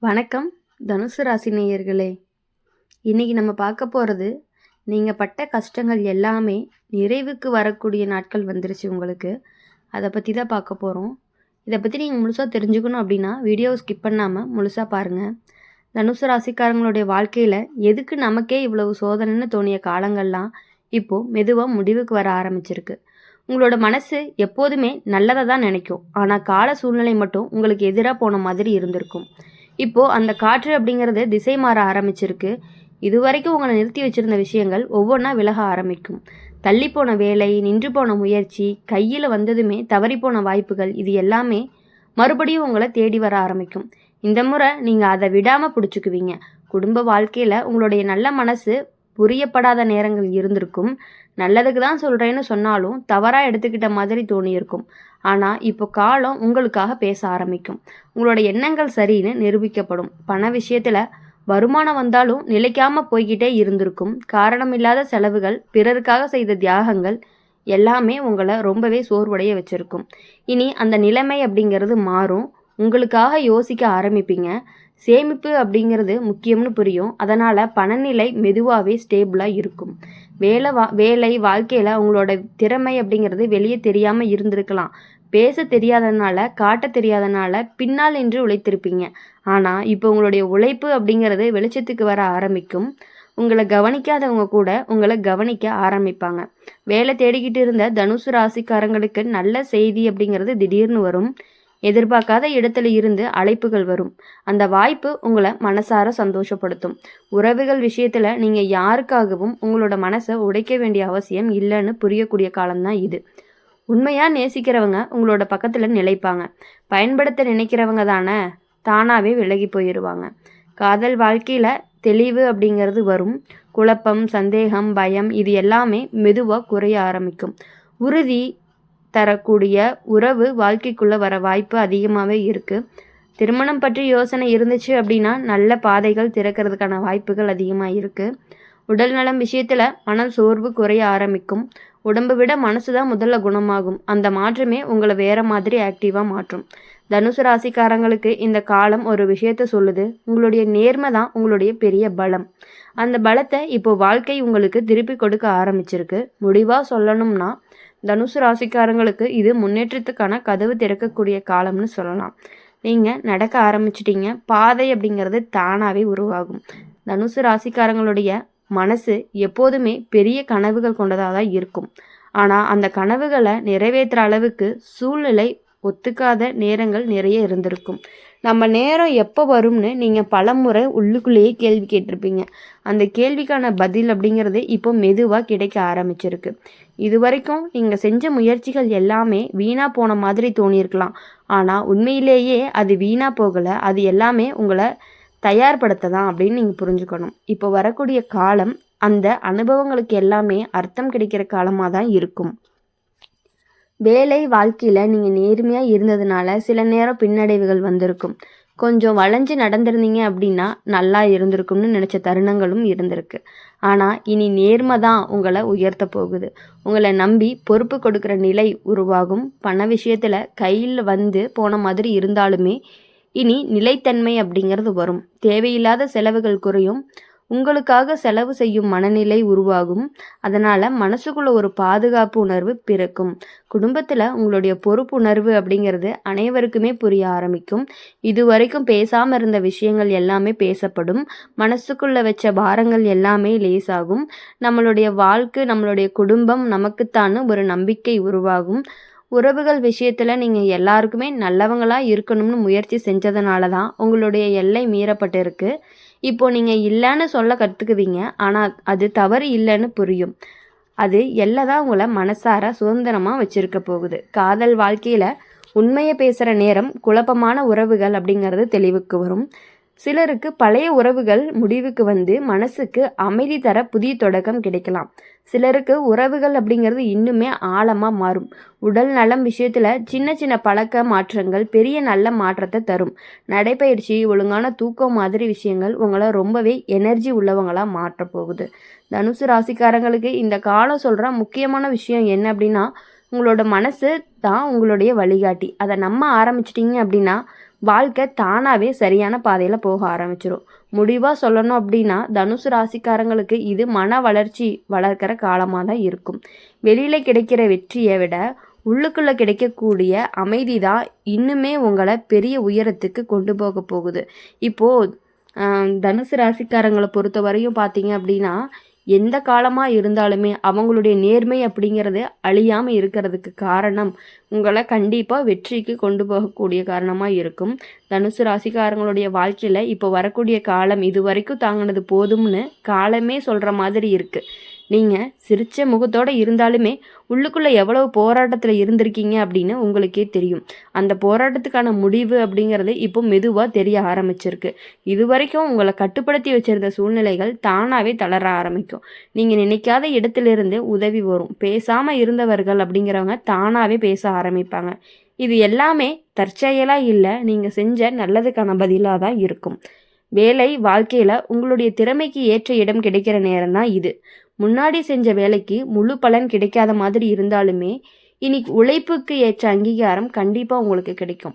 வணக்கம் தனுசு ராசி நேயர்களே. இன்றைக்கி நம்ம பார்க்க போகிறது, நீங்கள் பட்ட கஷ்டங்கள் எல்லாமே நிறைவுக்கு வரக்கூடிய நாட்கள் வந்துருச்சு உங்களுக்கு. அதை பற்றி தான் பார்க்க போகிறோம். இதை பற்றி நீங்கள் முழுசாக தெரிஞ்சுக்கணும் அப்படின்னா வீடியோவை ஸ்கிப் பண்ணாமல் முழுசாக பாருங்கள். தனுசு ராசிக்காரங்களுடைய வாழ்க்கையில் எதுக்கு நமக்கே இவ்வளவு சோதனைன்னு தோணிய காலங்கள்லாம் இப்போது மெதுவாக முடிவுக்கு வர ஆரம்பிச்சிருக்கு. உங்களோட மனசு எப்போதுமே நல்லதை தான் நினைக்கும், ஆனால் கால சூழ்நிலை மட்டும் உங்களுக்கு எதிராக போன மாதிரி இருந்திருக்கும். இப்போது அந்த காற்று அப்படிங்கிறது திசை மாற ஆரம்பிச்சிருக்கு. இதுவரைக்கும் உங்களை நிறுத்தி வச்சுருந்த விஷயங்கள் ஒவ்வொன்றா விலக ஆரம்பிக்கும். தள்ளிப்போன வேலை, நின்று போன முயற்சி, கையில் வந்ததுமே தவறிப்போன வாய்ப்புகள், இது எல்லாமே மறுபடியும் உங்களை தேடி வர ஆரம்பிக்கும். இந்த முறை நீங்கள் அதை விடாமல் பிடிச்சிக்குவீங்க. குடும்ப வாழ்க்கையில் உங்களுடைய நல்ல மனசு புரியப்படாத நேரங்கள் இருந்திருக்கும். நல்லதுக்கு தான் சொல்கிறேன்னு சொன்னாலும் தவறாக எடுத்துக்கிட்ட மாதிரி தோணியிருக்கும். ஆனால் இப்போ காலம் உங்களுக்காக பேச ஆரம்பிக்கும். உங்களோட எண்ணங்கள் சரின்னு நிரூபிக்கப்படும். பண விஷயத்தில் வருமானம் வந்தாலும் நிலைக்காமல் போய்கிட்டே இருந்திருக்கும். காரணமில்லாத செலவுகள், பிறருக்காக செய்த தியாகங்கள் எல்லாமே உங்களை ரொம்பவே சோர்வடைய வச்சுருக்கும். இனி அந்த நிலைமை அப்படிங்கிறது மாறும். உங்களுக்காக யோசிக்க ஆரம்பிப்பீங்க. சேமிப்பு அப்படிங்கிறது முக்கியம்னு புரியும். அதனால் பணநிலை மெதுவாகவே ஸ்டேபிளாக இருக்கும். வேலை வாழ்க்கையில் உங்களோட திறமை அப்படிங்கிறது வெளியே தெரியாமல் இருந்திருக்கலாம். பேச தெரியாதனால, காட்ட தெரியாதனால பின்னால் நின்று உழைத்திருப்பீங்க. ஆனால் இப்போ உங்களுடைய உழைப்பு அப்படிங்கிறது வெளிச்சத்துக்கு வர ஆரம்பிக்கும். உங்களை கவனிக்காதவங்க கூட உங்களை கவனிக்க ஆரம்பிப்பாங்க. வேலை தேடிக்கிட்டு இருந்த தனுசு ராசிக்காரங்களுக்கு நல்ல செய்தி அப்படிங்கிறது திடீர்னு வரும். எதிர்பார்க்காத இடத்துல இருந்து அழைப்புகள் வரும். அந்த வாய்ப்பு உங்களை மனசார சந்தோஷப்படுத்தும். உறவுகள் விஷயத்தில் நீங்கள் யாருக்காகவும் உங்களோட மனசை உடைக்க வேண்டிய அவசியம் இல்லைன்னு புரியக்கூடிய காலம்தான் இது. உண்மையாக நேசிக்கிறவங்க உங்களோட பக்கத்தில் நிலைப்பாங்க. பயன்படுத்த நினைக்கிறவங்க தானாகவே விலகி போயிடுவாங்க. காதல் வாழ்க்கையில் தெளிவு அப்படிங்கிறது வரும். குழப்பம், சந்தேகம், பயம் இது எல்லாமே மெதுவாக குறைய ஆரம்பிக்கும். உறுதி தரக்கூடிய உறவு வாழ்க்கைக்குள்ளே வர வாய்ப்பு அதிகமாகவே இருக்குது. திருமணம் பற்றி யோசனை இருந்துச்சு அப்படின்னா நல்ல பாதைகள் திறக்கிறதுக்கான வாய்ப்புகள் அதிகமாக இருக்குது. உடல் நலம் விஷயத்தில் மன சோர்வு குறைய ஆரம்பிக்கும். உடம்பை விட மனசு தான் முதல்ல குணமாகும். அந்த மாற்றமே உங்களை வேறு மாதிரி ஆக்டிவாக மாற்றும். தனுசு ராசிக்காரங்களுக்கு இந்த காலம் ஒரு விஷயத்த சொல்லுது. உங்களுடைய நேர்மை தான் உங்களுடைய பெரிய பலம். அந்த பலத்தை இப்போ வாழ்க்கை உங்களுக்கு திருப்பி கொடுக்க ஆரம்பிச்சிருக்கு. முடிவாக சொல்லணும்னா தனுசு ராசிக்காரங்களுக்கு இது முன்னேற்றத்துக்கான கதவு திறக்கக்கூடிய காலம்னு சொல்லலாம். நீங்கள் நடக்க ஆரம்பிச்சிட்டிங்க. பாதை அப்படிங்கிறது தானாகவே உருவாகும். தனுசு ராசிக்காரங்களுடைய மனசு எப்போதுமே பெரிய கனவுகள் கொண்டதாக தான் இருக்கும். ஆனால் அந்த கனவுகளை நிறைவேற்றுற அளவுக்கு சூழ்நிலை ஒத்துக்காத நேரங்கள் நிறைய இருந்திருக்கும். நம்ம நேரம் எப்போ வரும்னு நீங்கள் பலமுறை உள்ளுக்குள்ளேயே கேள்வி கேட்டிருப்பீங்க. அந்த கேள்விக்கான பதில் அப்படிங்கிறது இப்போ மெதுவாக கிடைக்க ஆரம்பிச்சிருக்கு. இது வரைக்கும் நீங்கள் செஞ்ச முயற்சிகள் எல்லாமே வீணாக போன மாதிரி தோணியிருக்கலாம். ஆனால் உண்மையிலேயே அது வீணாக போகலை. அது எல்லாமே உங்களை தயார்படுத்த தான் அப்படின்னு நீங்கள் புரிஞ்சுக்கணும். இப்போ வரக்கூடிய காலம் அந்த அனுபவங்களுக்கு எல்லாமே அர்த்தம் கிடைக்கிற காலமாக தான் இருக்கும். வேலை வாழ்க்கையில் நீங்கள் நேர்மையாக இருந்ததுனால சில நேரம் பின்னடைவுகள் வந்திருக்கும். கொஞ்சம் வளைஞ்சு நடந்திருந்தீங்க அப்படின்னா நல்லா இருந்திருக்கும்னு நினச்ச தருணங்களும் இருந்திருக்கு. ஆனால் இனி நேர்மை தான் உங்களை உயர்த்த போகுது. உங்களை நம்பி பொறுப்பு கொடுக்குற நிலை உருவாகும். பண விஷயத்தில் கையில் வந்து போன மாதிரி இருந்தாலுமே இனி நிலைத்தன்மை அப்படிங்கிறது வரும். தேவையில்லாத செலவுகள் குறையும். உங்களுக்காக செலவு செய்யும் மனநிலை உருவாகும். அதனால் மனசுக்குள்ள ஒரு பாதுகாப்பு உணர்வு பிறக்கும். குடும்பத்தில் உங்களுடைய பொறுப்புணர்வு அப்படிங்கிறது அனைவருக்குமே புரிய ஆரம்பிக்கும். இதுவரைக்கும் பேசாமல் இருந்த விஷயங்கள் எல்லாமே பேசப்படும். மனசுக்குள்ள வச்ச பாரங்கள் எல்லாமே லேசாகும். நம்மளுடைய வாழ்க்கை, நம்மளுடைய குடும்பம் நமக்குத்தான ஒரு நம்பிக்கை உருவாகும். உறவுகள் விஷயத்தில் நீங்கள் எல்லாருக்குமே நல்லவங்களாக இருக்கணும்னு முயற்சி செஞ்சதுனால தான் உங்களுடைய எல்லை மீறப்பட்டிருக்கு. இப்போது நீங்கள் இல்லைன்னு சொல்ல கற்றுக்குவீங்க. ஆனால் அது தவறு இல்லைன்னு புரியும். அது எல்லை தான் உங்களை மனசார சுதந்திரமாக வச்சுருக்க போகுது. காதல் வாழ்க்கையில் உண்மையை பேசுகிற நேரம் குழப்பமான உறவுகள் அப்படிங்கிறது தெளிவுக்கு வரும். சிலருக்கு பழைய உறவுகள் முடிவுக்கு வந்து மனசுக்கு அமைதி தர புதிய தொடக்கம் கிடைக்கலாம். சிலருக்கு உறவுகள் அப்படிங்கிறது இன்னுமே ஆழமாக மாறும். உடல் நலம் விஷயத்தில் சின்ன சின்ன பழக்க மாற்றங்கள் பெரிய நல்ல மாற்றத்தை தரும். நடைப்பயிற்சி, ஒழுங்கான தூக்கம் மாதிரி விஷயங்கள் உங்களை ரொம்பவே எனர்ஜி உள்ளவங்களாக மாற்ற போகுது. தனுசு ராசிக்காரங்களுக்கு இந்த காலம் சொல்கிற முக்கியமான விஷயம் என்ன அப்படின்னா, உங்களோட மனசு தான் உங்களுடைய வழிகாட்டி. அதை நம்ப ஆரம்பிச்சிட்டிங்க அப்படின்னா வாழ்க்கை தானாகவே சரியான பாதையில் போக ஆரம்பிச்சிடும். முடிவாக சொல்லணும் அப்படின்னா தனுசு ராசிக்காரங்களுக்கு இது மன வளர்ச்சி வளர்க்கிற காலமாக தான் இருக்கும். வெளியில் கிடைக்கிற வெற்றியை விட உள்ளுக்குள்ளே கிடைக்கக்கூடிய அமைதி தான் இன்னுமே உங்களை பெரிய உயரத்துக்கு கொண்டு போக போகுது. இப்போது தனுசு ராசிக்காரங்களை பொறுத்த வரையும் பார்த்தீங்க அப்படின்னா எந்த காலமாக இருந்தாலுமே அவங்களுடைய நேர்மை அப்படிங்கிறது அழியாமல் இருக்கிறதுக்கு காரணம் உங்களை கண்டிப்பாக வெற்றிக்கு கொண்டு போகக்கூடிய காரணமாக இருக்கும். தனுசு ராசிக்காரங்களுடைய வாழ்க்கையில் இப்போ வரக்கூடிய காலம் இது வரைக்கும் தாங்கினது போதும்னு காலமே சொல்கிற மாதிரி இருக்குது. நீங்கள் சிரித்த முகத்தோடு இருந்தாலுமே உள்ளுக்குள்ளே எவ்வளவு போராட்டத்தில் இருந்திருக்கீங்க அப்படின்னு உங்களுக்கே தெரியும். அந்த போராட்டத்துக்கான முடிவு அப்படிங்கிறது இப்போ மெதுவாக தெரிய ஆரம்பிச்சிருக்கு. இது வரைக்கும் உங்களை கட்டுப்படுத்தி வச்சிருந்த சூழ்நிலைகள் தானாகவே தளர ஆரம்பிக்கும். நீங்கள் நினைக்காத இடத்துலேருந்து உதவி வரும். பேசாமல் இருந்தவர்கள் அப்படிங்கிறவங்க தானாகவே பேச ஆரம்பிப்பாங்க. இது எல்லாமே தற்செயலாக இல்லை, நீங்கள் செஞ்ச நல்லதுக்கான பதிலாக தான் இருக்கும். வேலை வாழ்க்கையில் உங்களுடைய திறமைக்கு ஏற்ற இடம் கிடைக்கிற நேரம் தான் இது. முன்னாடி செஞ்ச வேலைக்கு முழு பலன் கிடைக்காத மாதிரி இருந்தாலுமே இன்னைக்கு உழைப்புக்கு ஏற்ற அங்கீகாரம் கண்டிப்பாக உங்களுக்கு கிடைக்கும்.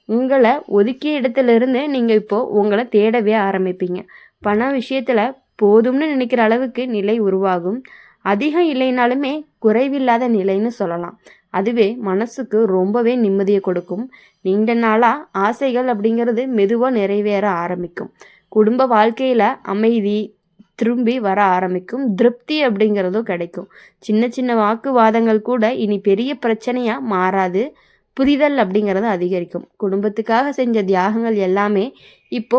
உங்களை ஒதுக்கிய இடத்துலேருந்து நீங்கள் இப்போது உங்களை தேடவே ஆரம்பிப்பீங்க. பண விஷயத்தில் போதும்னு நினைக்கிற அளவுக்கு நிலை உருவாகும். அதிகம் இல்லைனாலுமே குறைவில்லாத நிலைன்னு சொல்லலாம். அதுவே மனசுக்கு ரொம்பவே நிம்மதியை கொடுக்கும். நீண்ட நாளாக ஆசைகள் அப்படிங்கிறது மெதுவாக நிறைவேற ஆரம்பிக்கும். குடும்ப வாழ்க்கையில் அமைதி திரும்பி வர ஆரம்பிக்கும். திருப்தி அப்படிங்கிறதும் கிடைக்கும். சின்ன சின்ன வாக்குவாதங்கள் கூட இனி பெரிய பிரச்சனையாக மாறாது. புரிதல் அப்படிங்கிறது அதிகரிக்கும். குடும்பத்துக்காக செஞ்ச தியாகங்கள் எல்லாமே இப்போ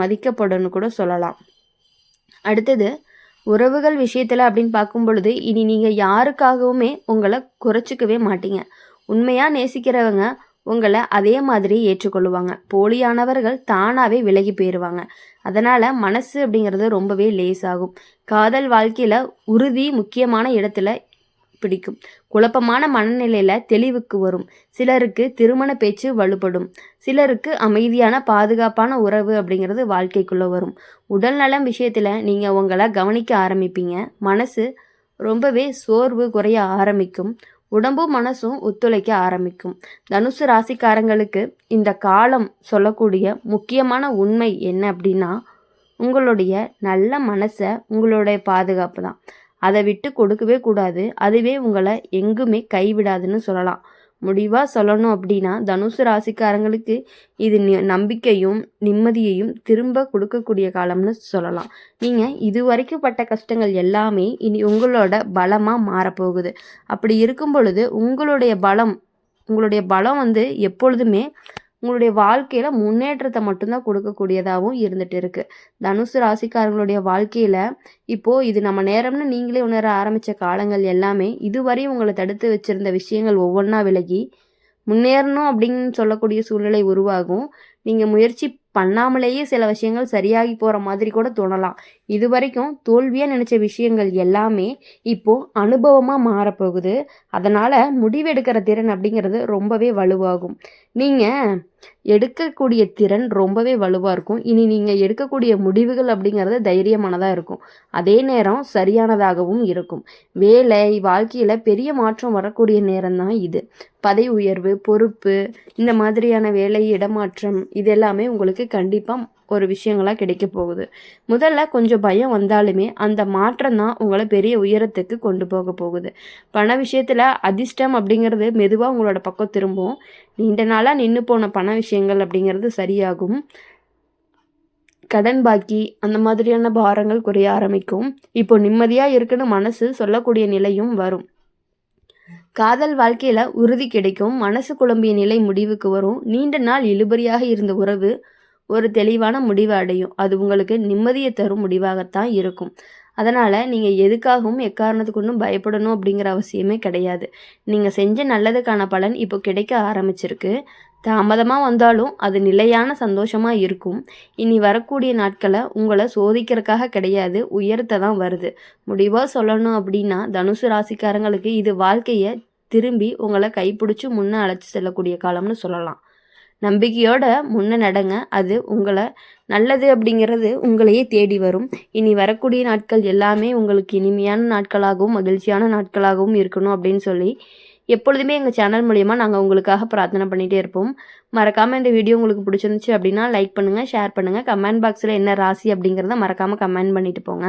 மதிக்கப்படணும்னு கூட சொல்லலாம். அடுத்தது உறவுகள் விஷயத்தில் அப்படின்னு பார்க்கும் பொழுது இனி நீங்கள் யாருக்காகவுமே உங்களை குறைச்சிக்கவே மாட்டீங்க. உண்மையாக நேசிக்கிறவங்க உங்களை அதே மாதிரி ஏற்றுக்கொள்ளுவாங்க. போலியானவர்கள் தானாகவே விலகி போயிடுவாங்க. அதனால் மனசு அப்படிங்கிறது ரொம்பவே லேசாகும். காதல் வாழ்க்கையில் உறுதி முக்கியமான இடத்துல பிடிக்கும். குழப்பமான மனநிலையில் தெளிவுக்கு வரும். சிலருக்கு திருமண பேச்சு வலுப்படும். சிலருக்கு அமைதியான பாதுகாப்பான உறவு அப்படிங்கிறது வாழ்க்கைக்குள்ளே வரும். உடல் நலம் விஷயத்தில் நீங்கள் உங்களை கவனிக்க ஆரம்பிப்பீங்க. மனசு ரொம்பவே சோர்வு குறைய ஆரம்பிக்கும். உடம்பும் மனசும் ஒத்துழைக்க ஆரம்பிக்கும். தனுசு ராசிக்காரங்களுக்கு இந்த காலம் சொல்லக்கூடிய முக்கியமான உண்மை என்ன அப்படின்னா உங்களுடைய நல்ல மனசை உங்களுடைய பாதுகாப்பு தான். அதை விட்டு கொடுக்கவே கூடாது. அதுவே உங்களை எங்குமே கைவிடாதுன்னு சொல்லலாம். முடிவாக சொல்லணும் அப்படின்னா தனுசு ராசிக்காரங்களுக்கு இது நம்பிக்கையும் நிம்மதியையும் திரும்ப கொடுக்கக்கூடிய காலம்னு சொல்லலாம். நீங்கள் இது வரைக்கும் பட்ட கஷ்டங்கள் எல்லாமே இனி உங்களோட பலமாக மாறப்போகுது. அப்படி இருக்கும் பொழுது உங்களுடைய பலம் எப்பொழுதுமே உங்களுடைய வாழ்க்கையில் முன்னேற்றத்தை மட்டும்தான் கொடுக்கக்கூடியதாகவும் இருந்துகிட்டு இருக்குது. தனுசு ராசிக்காரங்களுடைய வாழ்க்கையில் இப்போது இது நம்ம நேரம்னு நீங்களே உணர ஆரம்பித்த காலங்கள் எல்லாமே இதுவரையும் உங்களை தடுத்து வச்சுருந்த விஷயங்கள் ஒவ்வொன்றா விலகி முன்னேறணும் அப்படின்னு சொல்லக்கூடிய சூழ்நிலை உருவாகும். நீங்கள் முயற்சி பண்ணாமலேயே சில விஷயங்கள் சரியாகி போகிற மாதிரி கூட தோணலாம். இது வரைக்கும் தோல்வியாக நினச்ச விஷயங்கள் எல்லாமே இப்போது அனுபவமாக மாறப்போகுது. அதனால் முடிவெடுக்கிற திறன் அப்படிங்கிறது ரொம்பவே வலுவாகும். நீங்கள் எடுக்கக்கூடிய திறன் ரொம்பவே வலுவாக இருக்கும். இனி நீங்கள் எடுக்கக்கூடிய முடிவுகள் அப்படிங்கிறது தைரியமானதாக இருக்கும். அதே நேரம் சரியானதாகவும் இருக்கும். வேலை வாழ்க்கையில் பெரிய மாற்றம் வரக்கூடிய நேரம்தான் இது. பதவி உயர்வு, பொறுப்பு, இந்த மாதிரியான வேலை இடமாற்றம் இது எல்லாமே உங்களுக்கு கண்டிப்பாக ஒரு விஷயங்களாக கிடைக்க போகுது. முதல்ல கொஞ்சம் பயம் வந்தாலுமே அந்த மாற்றம் தான் உங்களை பெரிய உயரத்துக்கு கொண்டு போக போகுது. பண விஷயத்தில் அதிர்ஷ்டம் அப்படிங்கிறது மெதுவாக உங்களோட பக்கம் திரும்பும். நீண்ட நாளாக நின்று போன பண விஷயங்கள் அப்படிங்கிறது சரியாகும். கடன் பாக்கி அந்த மாதிரியான பாரங்கள் குறைய ஆரம்பிக்கும். இப்போ நிம்மதியாக இருக்குன்னு மனசு சொல்லக்கூடிய நிலையும் வரும். காதல் வாழ்க்கையில் உறுதி கிடைக்கும். மனசு குழம்பிய நிலை முடிவுக்கு வரும். நீண்ட நாள் இழுபறியாக இருந்த உறவு ஒரு தெளிவான முடிவு அடையும். அது உங்களுக்கு நிம்மதியை தரும் முடிவாகத்தான் இருக்கும். அதனால் நீங்கள் எதுக்காகவும் எக்காரணத்துக்கு ஒன்றும் பயப்படணும் அப்படிங்கிற அவசியமே கிடையாது. நீங்கள் செஞ்ச நல்லதுக்கான பலன் இப்போ கிடைக்க ஆரம்பிச்சிருக்கு. தாமதமாக வந்தாலும் அது நிலையான சந்தோஷமாக இருக்கும். இனி வரக்கூடிய நாட்களை உங்களை சோதிக்கிறதுக்காக கிடையாது, உயர்த்த தான் வருது. முடிவாக சொல்லணும் அப்படின்னா தனுசு ராசிக்காரங்களுக்கு இது வாழ்க்கையை திரும்பி உங்களை கைப்பிடிச்சி முன்னே அழைச்சி செல்லக்கூடிய காலம்னு சொல்லலாம். நம்பிக்கையோட முன்ன நடங்க. அது உங்களை நல்லது அப்படிங்கிறது உங்களையே தேடி வரும். இனி வரக்கூடிய நாட்கள் எல்லாமே உங்களுக்கு இனிமையான நாட்களாகவும் மகிழ்ச்சியான நாட்களாகவும் இருக்கணும் அப்படின்னு சொல்லி எப்பொழுதுமே எங்கள் சேனல் மூலிமா நாங்கள் உங்களுக்காக பிரார்த்தனை பண்ணிகிட்டே இருப்போம். மறக்காமல் இந்த வீடியோ உங்களுக்கு பிடிச்சிருந்துச்சு அப்படின்னா லைக் பண்ணுங்கள், ஷேர் பண்ணுங்கள். கமெண்ட் பாக்ஸில் என்ன ராசி அப்படிங்கிறத மறக்காமல் கமெண்ட் பண்ணிட்டு போங்க.